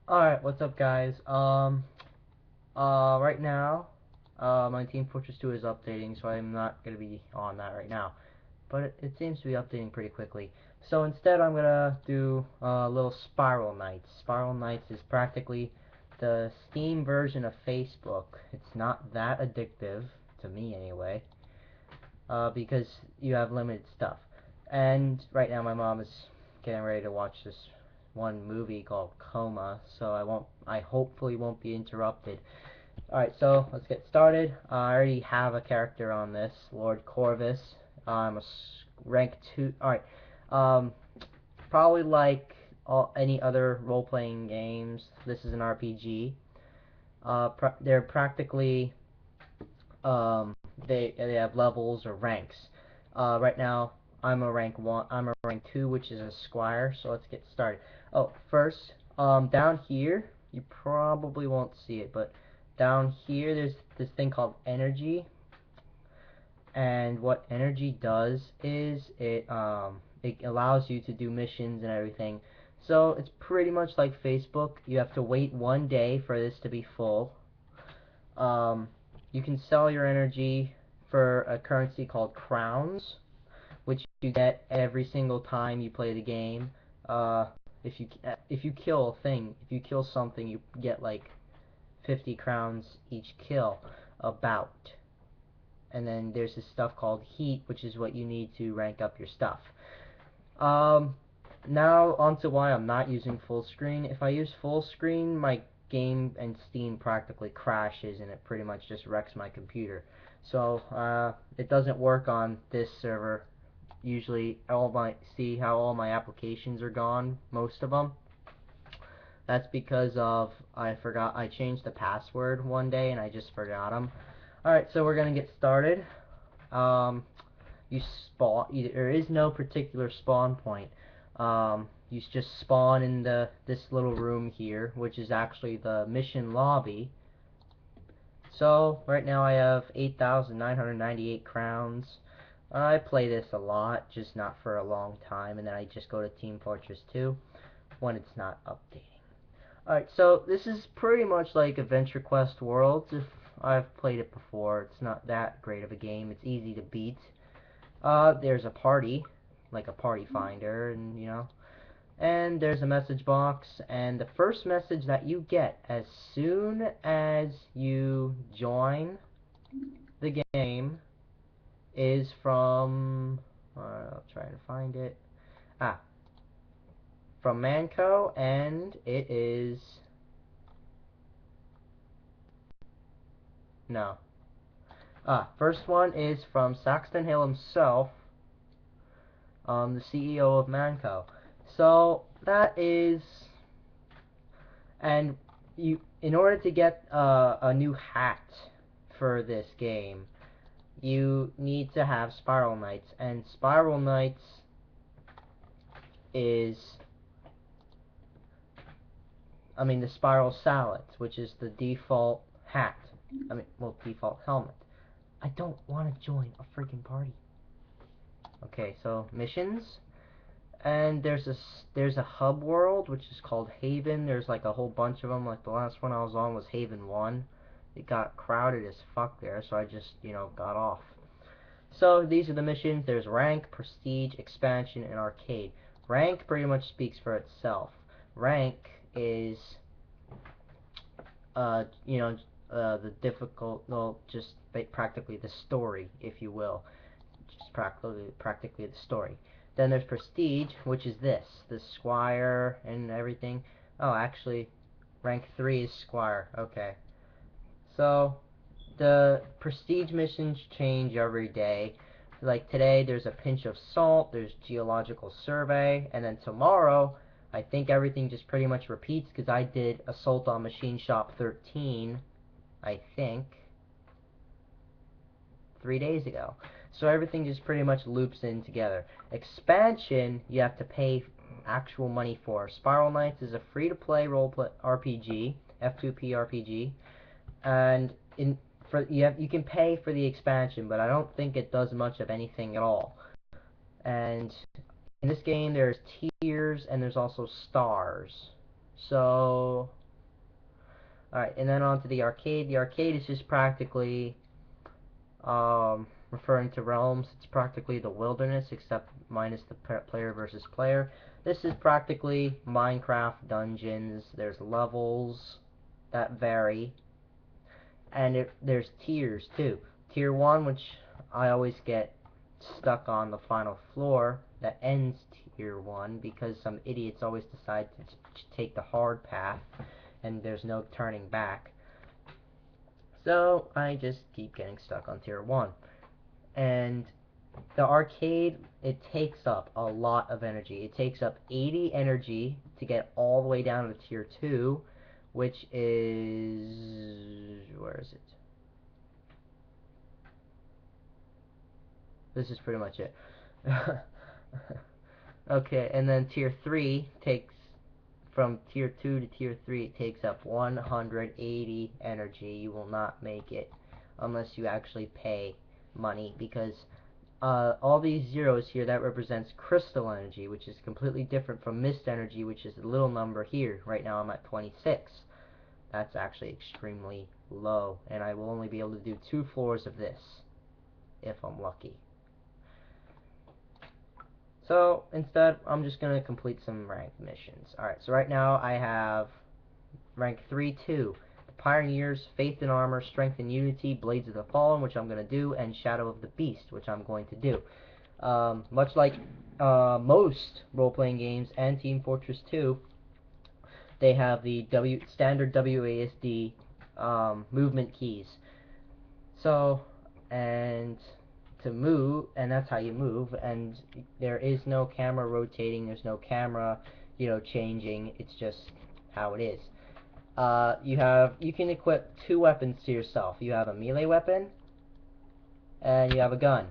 Alright, what's up guys? Right now, my Team Fortress 2 is updating, so I'm not gonna be on that right now. But it seems to be updating pretty quickly. So instead I'm gonna do a little Spiral Knights. Spiral Knights is practically the Steam version of Facebook. It's not that addictive, to me anyway, because you have limited stuff. And right now my mom is getting ready to watch this one movie called Coma, so I hopefully won't be interrupted. Alright, so let's get started. I already have a character on this, Lord Corvus. I'm a rank 2. Alright, um, probably like any other role-playing games, this is an RPG. They're practically, um, they have levels or ranks. Right now, I'm a rank 1, I'm a rank 2, which is a squire, so let's get started. Oh, first, down here, you probably won't see it, but down here there's this thing called energy, and what energy does is it allows you to do missions and everything. So it's pretty much like Facebook. You have to wait 1 day for this to be full. Um, you can sell your energy for a currency called crowns, which you get every single time you play the game. Uh, if you kill a thing, if you kill something, you get like 50 crowns each kill, about. And then there's this stuff called heat, which is what you need to rank up your stuff. Um, Now onto why I'm not using full screen. If I use full screen, my game and Steam practically crashes and it pretty much just wrecks my computer. So it doesn't work on this server. Usually see how all my applications are gone, most of them. That's because of I changed the password 1 day and I just forgot them. Alright, so we're gonna get started. Um, you spawn. There is no particular spawn point. You just spawn in this little room here, which is actually the mission lobby. So right now I have 8,998 crowns. I play this a lot, just not for a long time, and then I just go to Team Fortress 2 when it's not updating. Alright, so this is pretty much like Adventure Quest Worlds. If I've played it before, it's not that great of a game. It's easy to beat. There's a party, like a party finder, and there's a message box, and the first message that you get as soon as you join the game is from, I'll try to find it, from Manco, and it is, no, first one is from Saxton Hill himself, the CEO of Manco. So, that is, and in order to get a new hat for this game, you need to have Spiral Knights, and Spiral Knights is, the Spiral Salads, which is the default hat. Well, default helmet. I don't want to join a freaking party. Okay, so missions, and there's a hub world which is called Haven. There's like a whole bunch of them. Like the last one I was on was Haven 1. It got crowded as fuck there, so I just got off. So these are the missions. There's rank, prestige, expansion, and arcade. Rank pretty much speaks for itself. Rank is the difficult, well, just practically the story, if you will. Just practically the story. Then there's prestige, which is the squire and everything. Oh, actually, rank 3 is squire. Okay. So, the prestige missions change every day. Like today, there's a pinch of salt, there's geological survey, and then tomorrow, I think everything just pretty much repeats because I did Assault on Machine Shop 13, I think, 3 days ago. So everything just pretty much loops in together. Expansion, you have to pay actual money for. Spiral Knights is a free-to-play role-play RPG, F2P RPG, and you can pay for the expansion, but I don't think it does much of anything at all. And in this game, there's tiers and there's also stars. So, alright, and then on to the arcade. The arcade is just practically, referring to realms. It's practically the wilderness, except minus the player versus player. This is practically Minecraft dungeons. There's levels that vary, and there's tiers too. Tier 1, which I always get stuck on the final floor that ends Tier 1 because some idiots always decide to take the hard path and there's no turning back. So I just keep getting stuck on Tier 1. And the arcade, it takes up a lot of energy. It takes up 80 energy to get all the way down to Tier 2, which is... where is it? This is pretty much it. Okay, and then Tier 3 takes... from Tier 2 to Tier 3, it takes up 180 energy. You will not make it unless you actually pay money, because all these zeros here, that represents crystal energy, which is completely different from mist energy, which is the little number here. Right now I'm at 26. That's actually extremely low, and I will only be able to do 2 floors of this, if I'm lucky. So, instead, I'm just going to complete some ranked missions. Alright, so right now I have rank 3-2. The Pioneers, Faith and Armor, Strength and Unity, Blades of the Fallen, which I'm going to do, and Shadow of the Beast, which I'm going to do. Much like most role-playing games and Team Fortress 2, they have the standard WASD movement keys. So, and to move, and that's how you move, and there is no camera rotating, there's no camera, changing, it's just how it is. You can equip 2 weapons to yourself. You have a melee weapon, and you have a gun.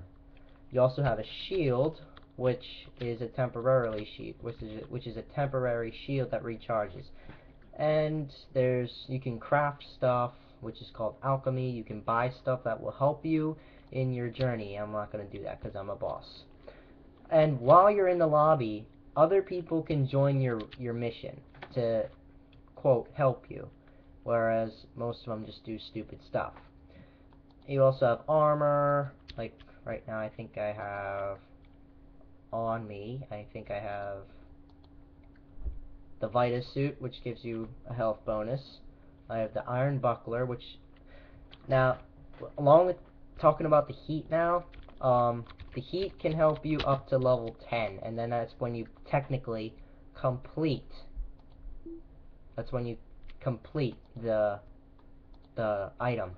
You also have a shield, which is a temporary shield that recharges. And you can craft stuff, which is called alchemy. You can buy stuff that will help you in your journey. I'm not going to do that because I'm a boss. And while you're in the lobby, other people can join your mission to, quote, help you, whereas most of them just do stupid stuff. You also have armor. Like right now I think I have on me, I have the Vitus suit, which gives you a health bonus. I have the Iron Buckler, which, now, along with talking about the heat now, the heat can help you up to level 10, and then that's when you technically complete, the item.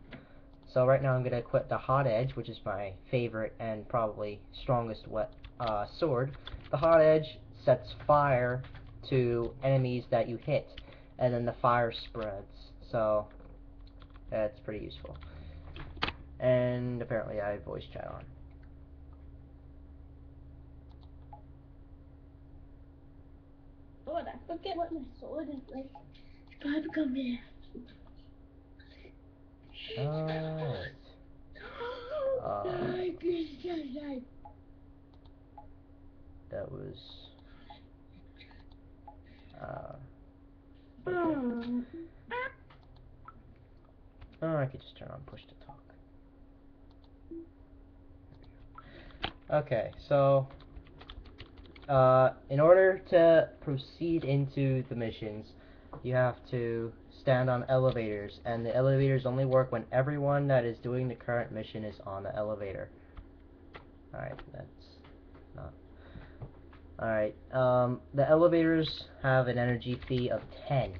So right now I'm going to equip the Hot Edge, which is my favorite and probably strongest sword. The Hot Edge sets fire to enemies that you hit, and then the fire spreads. So that's pretty useful. And apparently I have voice chat on. Lord, I forget what my sword is like. God, come here. Alright. That was oh, I could just turn on push to talk. Okay, so in order to proceed into the missions, you have to stand on elevators, and the elevators only work when everyone that is doing the current mission is on the elevator. Alright, that's not... Alright, the elevators have an energy fee of 10,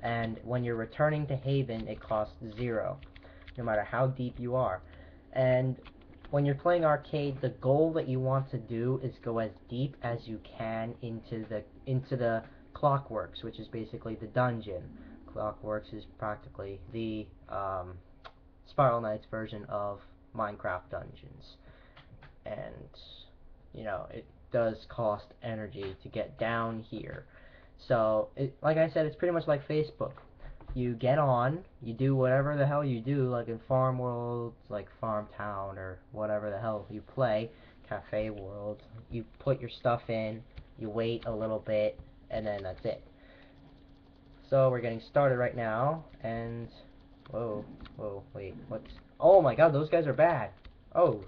and when you're returning to Haven, it costs 0, no matter how deep you are. And when you're playing arcade, the goal that you want to do is go as deep as you can into the Clockworks, which is basically the dungeon. Clockworks is practically the Spiral Knights version of Minecraft dungeons. And, it does cost energy to get down here. So, like I said, it's pretty much like Facebook. You get on, you do whatever the hell you do, like in Farm World, like Farm Town, or whatever the hell you play, Cafe World. You put your stuff in, you wait a little bit, and then that's it. So we're getting started right now, and whoa, wait, what's? Oh my God, those guys are bad. Oh,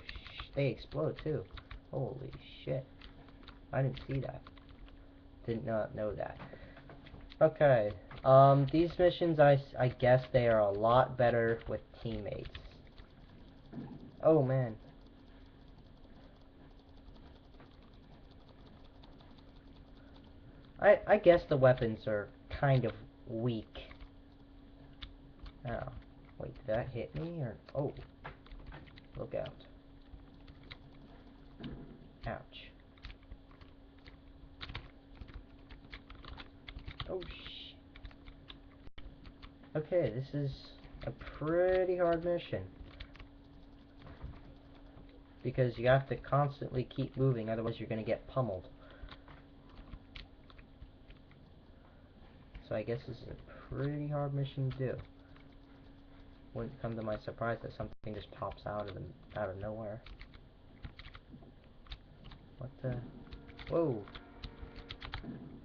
they explode too. Holy shit! I didn't see that. Did not know that. Okay. These missions, I guess they are a lot better with teammates. Oh man. I guess the weapons are kind of weak. Oh, wait, did that hit me or? Oh, look out! Ouch! Oh sh. Okay, this is a pretty hard mission because you have to constantly keep moving, otherwise you're gonna get pummeled. So I guess this is a pretty hard mission to do. Wouldn't come to my surprise that something just pops out of nowhere. What the? Whoa.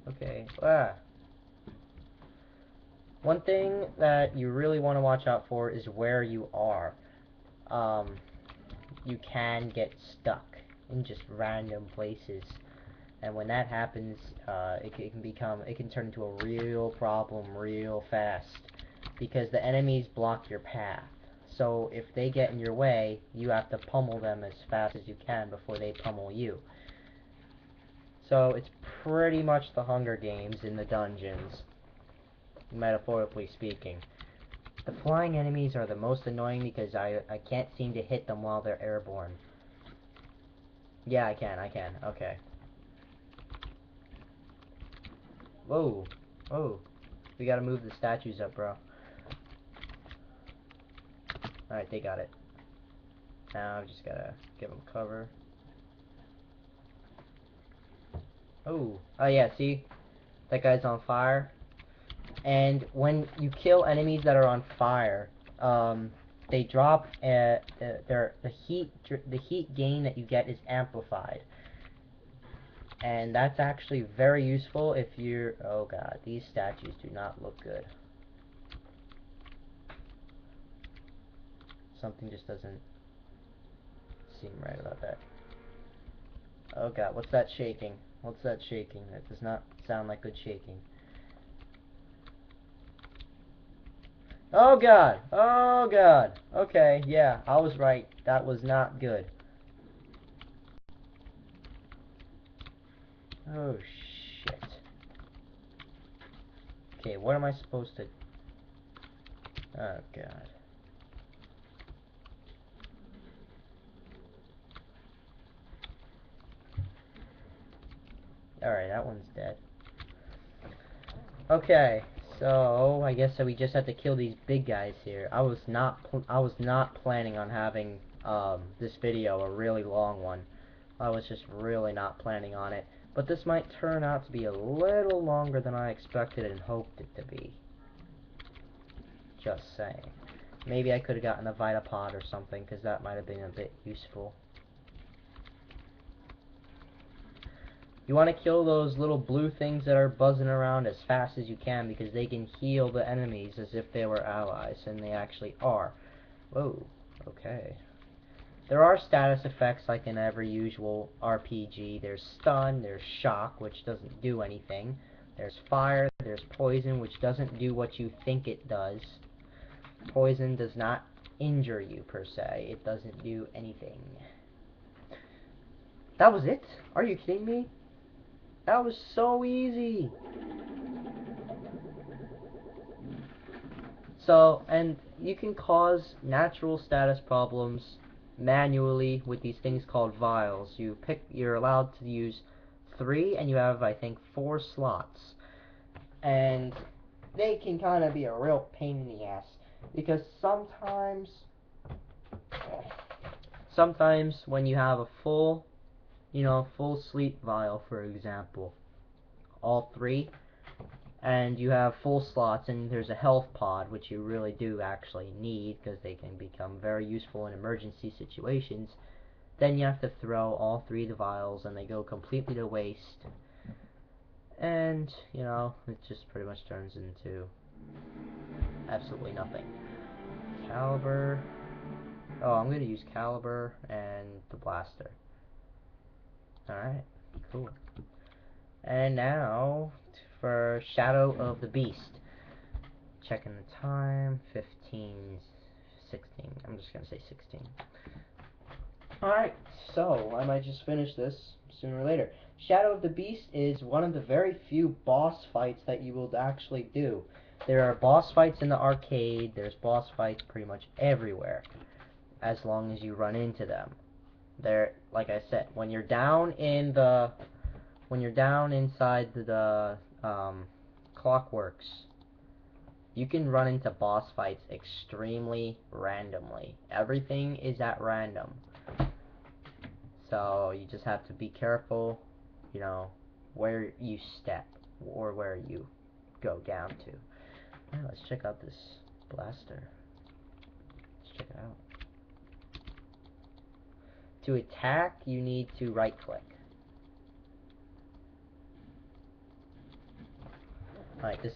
Okay. Ah. One thing that you really want to watch out for is where you are. You can get stuck in just random places, and when that happens, it can turn into a real problem real fast because the enemies block your path. So if they get in your way, you have to pummel them as fast as you can before they pummel you. So it's pretty much the Hunger Games in the dungeons, metaphorically speaking. The flying enemies are the most annoying because I can't seem to hit them while they're airborne. Yeah, I can, okay. Whoa, whoa. We gotta move the statues up, bro. Alright, they got it. Now I've just gotta give them cover. Oh yeah, see? That guy's on fire. And when you kill enemies that are on fire, they drop, the heat gain that you get is amplified. And that's actually very useful if you're... Oh god, these statues do not look good. Something just doesn't seem right about that. Oh god, what's that shaking? What's that shaking? That does not sound like good shaking. Oh god! Oh god! Okay, yeah, I was right. That was not good. Oh shit. Okay, what am I supposed to... Oh god. Alright, that one's dead. Okay, so I guess that we just have to kill these big guys here. I was not planning on having this video a really long one. I was just really not planning on it. But this might turn out to be a little longer than I expected and hoped it to be. Just saying. Maybe I could have gotten a Vitapod or something, because that might have been a bit useful. You want to kill those little blue things that are buzzing around as fast as you can, because they can heal the enemies as if they were allies, and they actually are. Whoa, okay. There are status effects like in every usual RPG. There's stun, there's shock, which doesn't do anything. There's fire, there's poison, which doesn't do what you think it does. Poison does not injure you, per se. It doesn't do anything. That was it? Are you kidding me? That was so easy! So, and you can cause natural status problems manually with these things called vials. You're allowed to use 3, and you have, I think, 4 slots. And they can kind of be a real pain in the ass. Because sometimes when you have a full sleep vial, for example, all 3, and you have full slots, and there's a health pod, which you really do actually need, because they can become very useful in emergency situations, then you have to throw all 3 of the vials, and they go completely to waste. And, you know, it just pretty much turns into absolutely nothing. Caliber. Oh, I'm gonna use Caliber and the blaster. Alright, cool. And now for Shadow of the Beast. Checking the time, 15, 16. I'm just gonna say 16. Alright, so I might just finish this sooner or later. Shadow of the Beast is one of the very few boss fights that you will actually do. There are boss fights in the arcade, there's boss fights pretty much everywhere, as long as you run into them. There, like I said, when you're down inside the Clockworks, you can run into boss fights extremely randomly. Everything is at random. So you just have to be careful, you know, where you step or where you go down to. Alright, let's check out this blaster. Let's check it out. To attack, you need to right click. Alright, this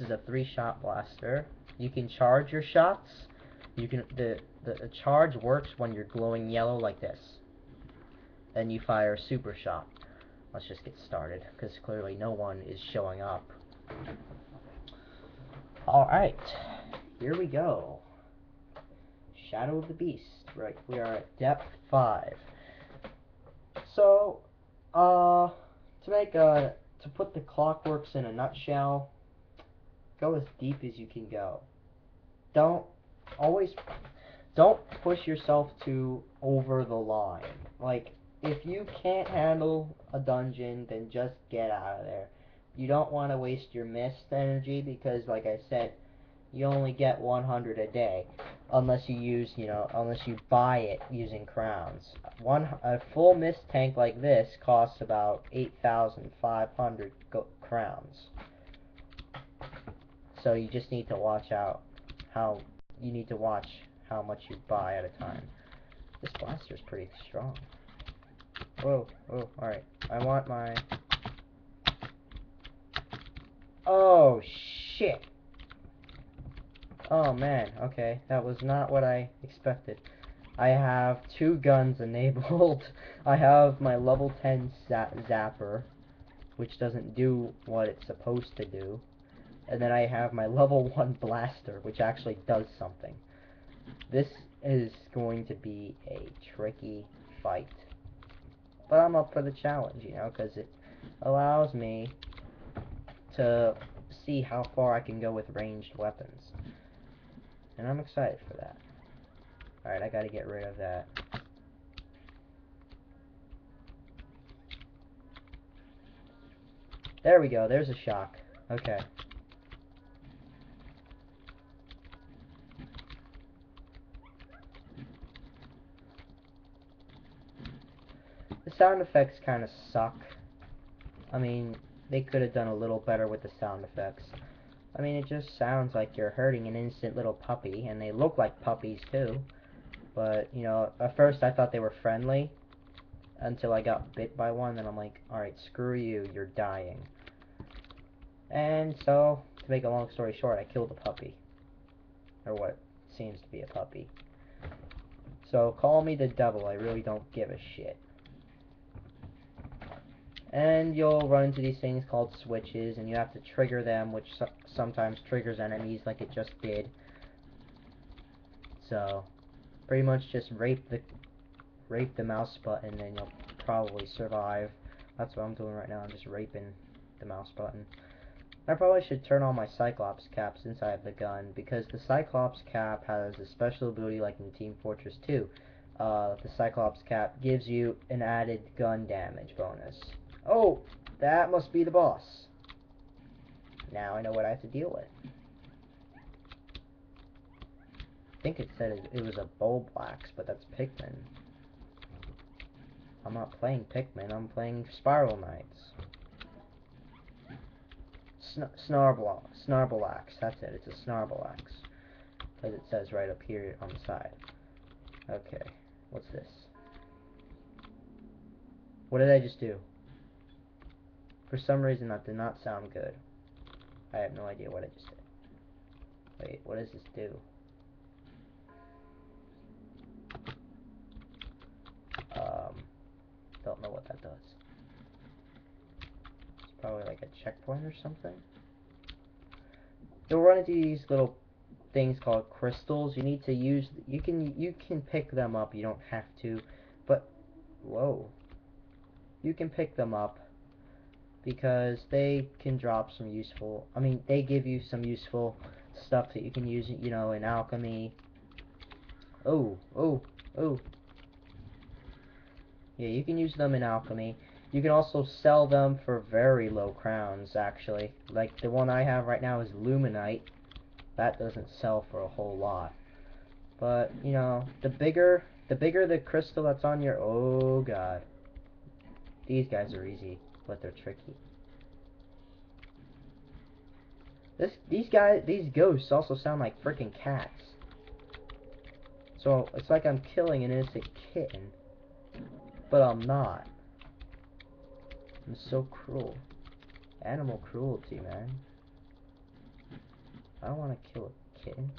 is a 3-shot blaster. You can charge your shots. You can the charge works when you're glowing yellow like this. Then you fire a super shot. Let's just get started, because clearly no one is showing up. Alright, here we go. Shadow of the Beast. Right, we are at depth 5. So, to put the Clockworks in a nutshell, go as deep as you can go. Don't push yourself to over the line. Like, if you can't handle a dungeon, then just get out of there. You don't want to waste your mist energy, because like I said, you only get 100 a day, unless you buy it using crowns. A full mist tank like this costs about 8,500 crowns. So you just need to watch how much you buy at a time. This blaster's pretty strong. Whoa, alright. I want my... Oh, shit! Oh, man, okay. That was not what I expected. I have 2 guns enabled. I have my level 10 zapper, which doesn't do what it's supposed to do. And then I have my level 1 blaster, which actually does something. This is going to be a tricky fight. But I'm up for the challenge, you know, because it allows me to see how far I can go with ranged weapons. And I'm excited for that. Alright, I gotta get rid of that. There we go, there's a shock. Okay. The sound effects kind of suck. I mean, they could have done a little better with the sound effects. I mean, it just sounds like you're hurting an innocent little puppy, and they look like puppies too. But, you know, at first I thought they were friendly, until I got bit by one, and I'm like, alright, screw you, you're dying. And so, to make a long story short, I killed the puppy. Or what seems to be a puppy. So, call me the devil, I really don't give a shit. And you'll run into these things called switches, and you have to trigger them, which sometimes triggers enemies like it just did. So, pretty much just rape the mouse button and you'll probably survive. That's what I'm doing right now, I'm just raping the mouse button. I probably should turn on my Cyclops cap since I have the gun, because the Cyclops cap has a special ability like in Team Fortress 2. The Cyclops cap gives you an added gun damage bonus. Oh, that must be the boss. Now I know what I have to deal with. I think it said it was a Bulblax, but that's Pikmin. I'm not playing Pikmin, I'm playing Spiral Knights. Snarbalax, that's it, it's a Snarbalax. As it says right up here on the side. Okay, what's this? What did I just do? For some reason that did not sound good. I have no idea what I just did. Wait, what does this do? Don't know what that does. It's probably like a checkpoint or something. You'll run into these little things called crystals. You need to use, you can pick them up, you don't have to, but whoa. You can pick them up because they can drop some useful, they give you some useful stuff that you can use, you know, in alchemy. Oh. Yeah, you can use them in alchemy. You can also sell them for very low crowns, actually. Like, the one I have right now is Luminite. That doesn't sell for a whole lot. But, you know, the bigger the crystal that's on your... Oh, God. These guys are easy, but they're tricky. These ghosts also sound like freaking cats. So, it's like I'm killing an innocent kitten. But I'm not. I'm so cruel. Animal cruelty, man. I don't want to kill a kitten.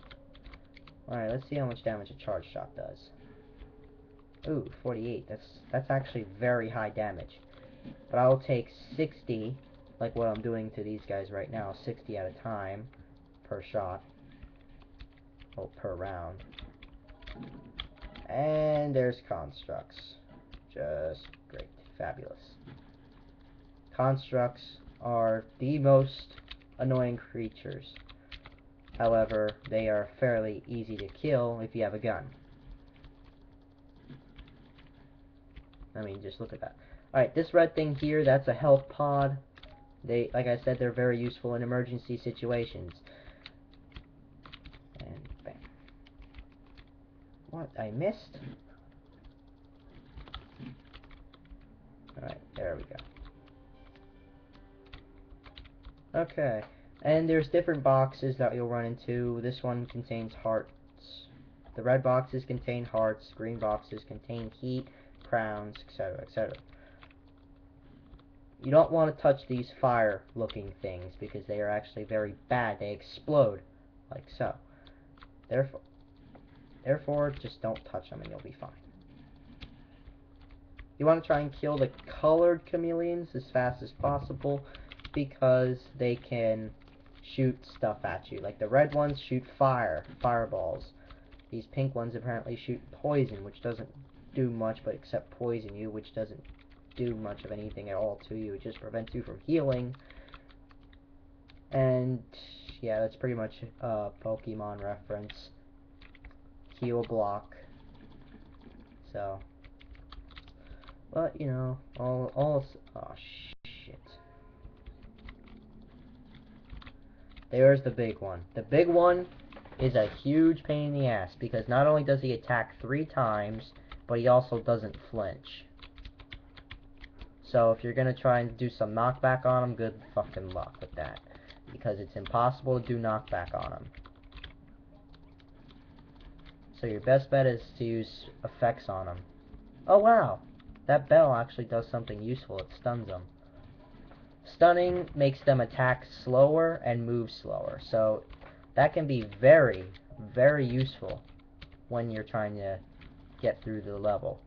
Alright, let's see how much damage a charge shot does. Ooh, 48. That's actually very high damage. But I'll take 60, like what I'm doing to these guys right now, 60 at a time per shot. Oh, per round. And there's constructs. Just great. Fabulous. Constructs are the most annoying creatures. However, they are fairly easy to kill if you have a gun. Just look at that. Alright, this red thing here, that's a health pod. They, like I said, they're very useful in emergency situations. And bang. What? I missed? Alright, there we go. Okay. And there's different boxes that you'll run into. This one contains hearts. The red boxes contain hearts. Green boxes contain heat, crowns, etc., etc. You don't want to touch these fire-looking things because they are actually very bad. They explode, like so. Therefore, just don't touch them and you'll be fine. You want to try and kill the colored chameleons as fast as possible because they can shoot stuff at you. Like the red ones shoot fireballs. These pink ones apparently shoot poison, which doesn't do much but except poison you, which doesn't do much of anything at all to you. It just prevents you from healing. And yeah, that's pretty much a Pokemon reference. Heal block. So, but you know, oh shit. There's the big one. The big one is a huge pain in the ass because not only does he attack 3 times, but he also doesn't flinch. So if you're gonna try and do some knockback on him, good fucking luck with that. Because it's impossible to do knockback on him. So your best bet is to use effects on him. Oh wow! That bell actually does something useful. It stuns them. Stunning makes them attack slower and move slower. So that can be very, very useful when you're trying to get through the level.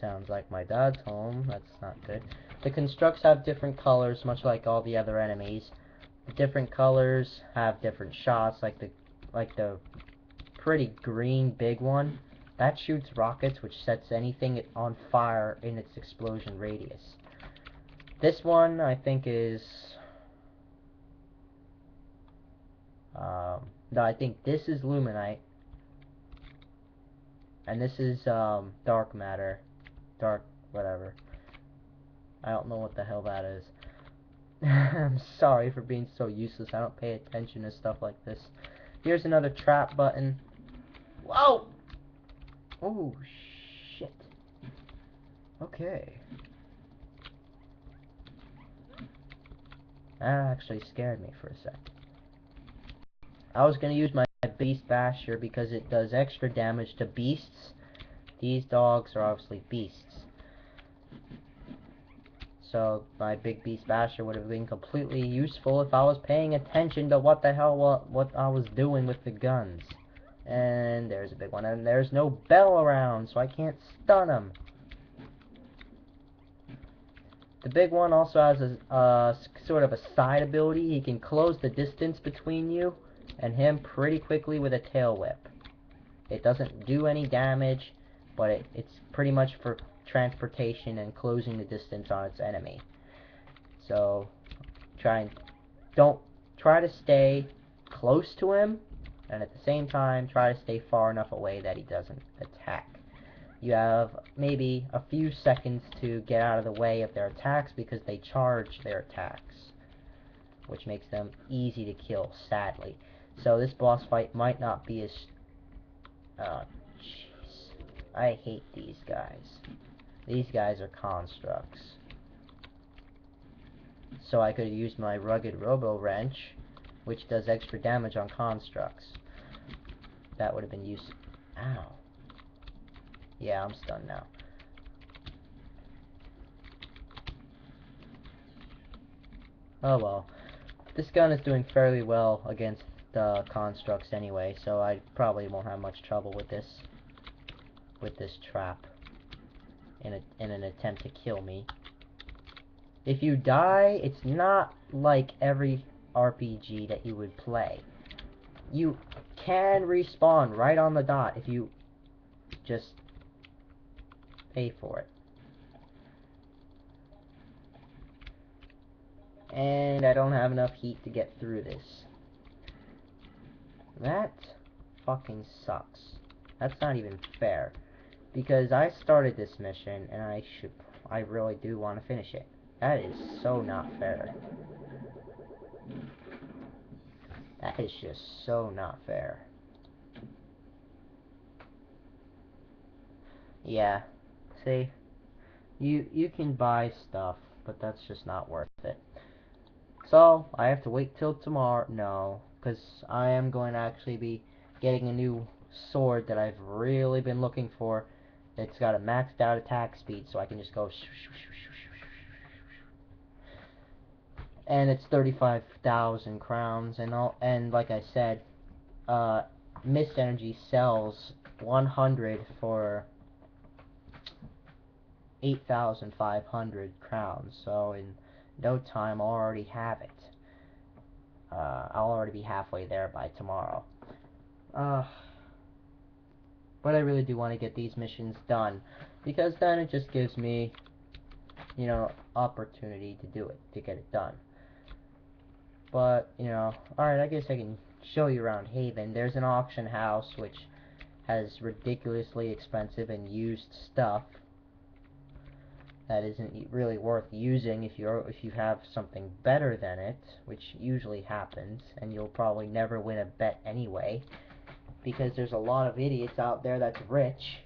Sounds like my dad's home. That's not good. The constructs have different colors, much like all the other enemies. The different colors have different shots, like the pretty green big one. That shoots rockets, which sets anything on fire in its explosion radius. This one, I think, is... no, I think this is Luminite. And this is dark matter. Dark whatever. I don't know what the hell that is. I'm sorry for being so useless. I don't pay attention to stuff like this. Here's another trap button. Whoa! Oh, shit. Okay. That actually scared me for a sec. I was gonna use my Beast Basher because it does extra damage to beasts. These dogs are obviously beasts. So my big Beast Basher would have been completely useful if I was paying attention to what the hell what I was doing with the guns. And there's a big one, and there's no bell around, so I can't stun him. The big one also has a sort of a side ability. He can close the distance between you and him pretty quickly with a tail whip. It doesn't do any damage, but it's pretty much for transportation and closing the distance on its enemy. So don't try to stay close to him, and at the same time try to stay far enough away that he doesn't attack. You have maybe a few seconds to get out of the way of their attacks because they charge their attacks, which makes them easy to kill, sadly. So this boss fight might not be as... Oh, jeez. I hate these guys. These guys are constructs. So I could have used my rugged Robo Wrench, which does extra damage on constructs. That would have been useful. Ow. Yeah, I'm stunned now. Oh well. This gun is doing fairly well against the constructs anyway, so I probably won't have much trouble with this trap in an attempt to kill me. If you die, it's not like every RPG that you would play. You can respawn right on the dot if you just pay for it. And I don't have enough heat to get through this. That fucking sucks. That's not even fair. Because I started this mission and I really do want to finish it. That is so not fair. That is just so not fair. Yeah. See? You can buy stuff, but that's just not worth it. So, I have to wait till tomorrow. No, because I am going to actually be getting a new sword that I've really been looking for. It's got a maxed out attack speed, so I can just go... And it's 35,000 crowns, and like I said, Mist Energy sells 100 for 8,500 crowns, so in no time I'll already have it. I'll already be halfway there by tomorrow. But I really do want to get these missions done, because then it just gives me, you know, opportunity to do it, to get it done. But, you know, alright, I guess I can show you around Haven. There's an auction house which has ridiculously expensive and used stuff that isn't really worth using if you have something better than it, which usually happens, and you'll probably never win a bet anyway, because there's a lot of idiots out there that's rich,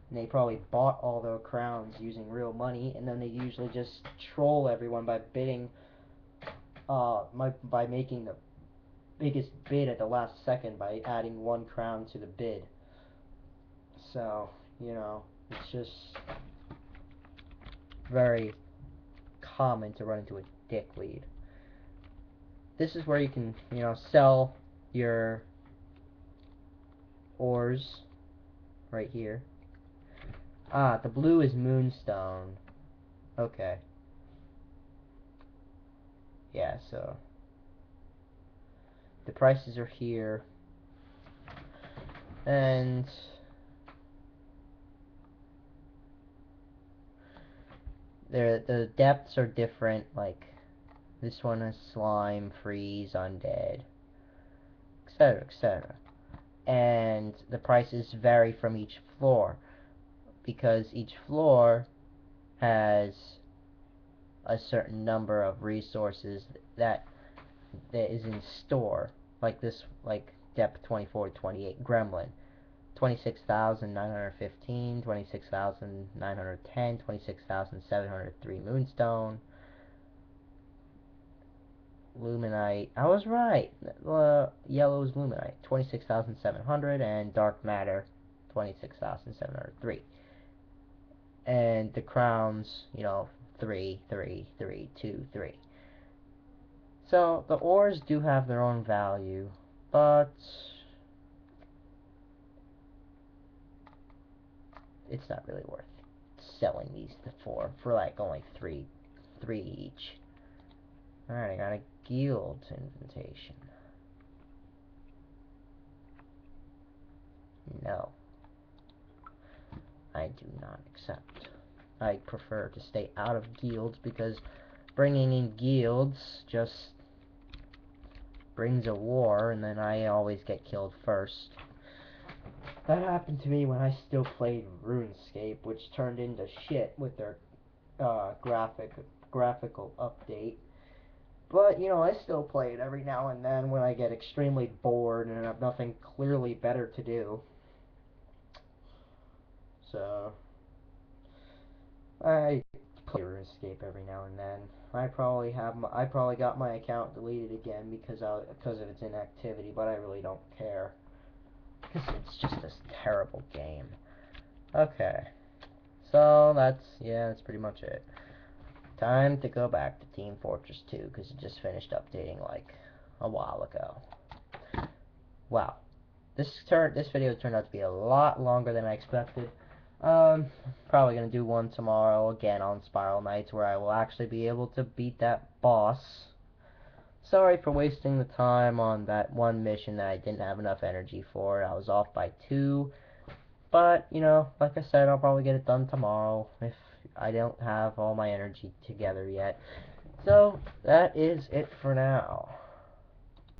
and they probably bought all their crowns using real money, and then they usually just troll everyone by bidding, by making the biggest bid at the last second by adding 1 crown to the bid. So, you know, it's just very common to run into a dick lead. This is where you can, you know, sell your ores right here. Ah, the blue is moonstone. Okay. Yeah, so the prices are here. And the depths are different, like this one is slime, freeze, undead, etc., etc. And the prices vary from each floor, because each floor has a certain number of resources that is in store. Like this, like depth 24 to 28 Gremlin, 26,915, 26,910, 26,703 Moonstone, Luminite. I was right. Yellow is Luminite, 26,700, and dark matter, 26,703. And the crowns, 3, 3, 3, 2, 3. So the ores do have their own value, but it's not really worth selling these for like only three each. Alright, I got a guild invitation. No. I do not accept. I prefer to stay out of guilds because bringing in guilds just brings a war, and then I always get killed first. That happened to me when I still played RuneScape, which turned into shit with their graphical update. But, I still play it every now and then when I get extremely bored and have nothing clearly better to do. So, I play RuneScape every now and then. I probably got my account deleted again because of its inactivity, but I really don't care. Because it's just this terrible game. Okay. So, that's pretty much it. Time to go back to Team Fortress 2, because it just finished updating, like, a while ago. Wow. This video turned out to be a lot longer than I expected. Probably gonna do one tomorrow, again, on Spiral Knights, where I will actually be able to beat that boss. Sorry for wasting the time on that one mission that I didn't have enough energy for. I was off by 2. But, like I said, I'll probably get it done tomorrow if I don't have all my energy together yet. So, that is it for now.